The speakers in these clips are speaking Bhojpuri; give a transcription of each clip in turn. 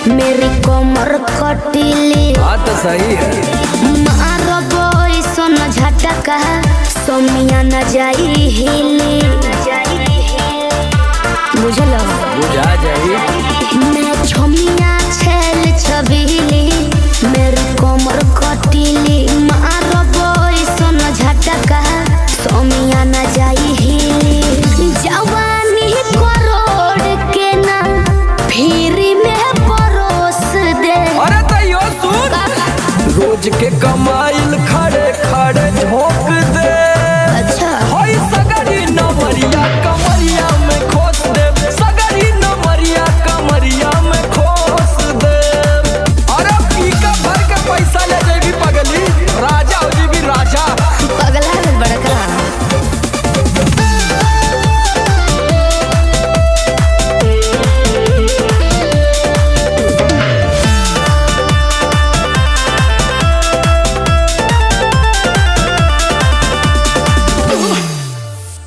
मेरी कमर कटीली। बात तो सही है। मारो बोई सोन झटका सोमिया न जाई हिली। बुझलो बुझा जाई। मैं छोमिया छेल छबीली मेरी कमर कटीली। मारो बोई सोन झटका सोमिया न जाई हिली। जवानी करोड़ के ना फिरी में परोस दे। अरे तैयो सुन, रोज के कमाइल खड़े खड़े झोंक दे। अच्छा होई सगरी नमरिया कमरिया में खोस दे। सगरी नमरिया कमरिया में खोस दे। अरे पीका भर के पैसा ले जेबी पगली, राजा हो जेबी राजा। पगला है बड़का।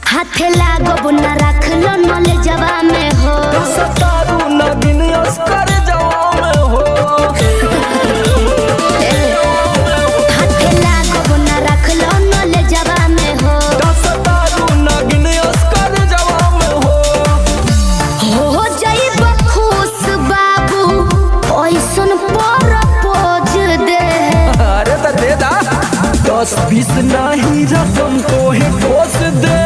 हाथे लागो न रख लो नले जवा में हो। सतारू नगिन अस्कर जवा में हो। हाथे लागो न रख लो नले जवा में हो। सतारू नगिन अस्कर जवा में हो जाइब खुश बाबू ओइसन पर पोज दे। अरे तो दे दा 10-20 नहीं रकम तो है ठोस दे।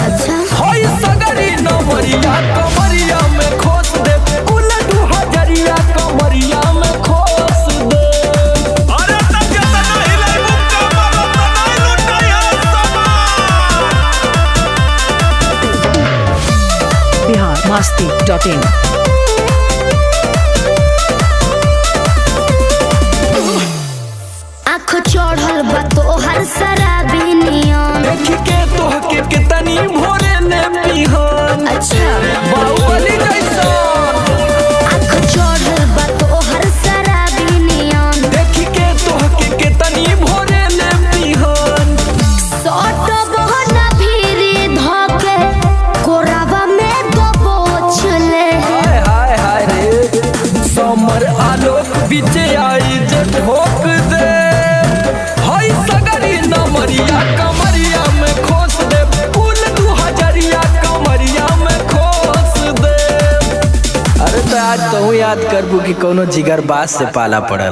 अच्छा होई सगरी नमरिया कमरिया में खोस दे। उलटू हजरिया कमरिया में खोस दे। अरे तब जब नहीं लाइबू कमर तो नहीं लुटाया समा। biharmasti.in आँख चढ़ल बा तोहर शराबी नियन। देख के तोहके कितनी भोरे ने पिहन। अच्छा बाहुबली जैसा आँख चढ़ल बा तोहर शराबी नियन। देख के तोहके कितनी भोरे ने पिहन। सट बहना भीरी धके कोरावा में दबोच ले। हाय हाय हाय रे समर आलोक बीच आई जे ठोक दे। हाय सगरी नमरिया कमरिया में खोस दे। फूल 2000 कमरिया में खोस दे। अरे तो आज तो याद करबू कि कोनो जिगर बास से पाला पड़ल।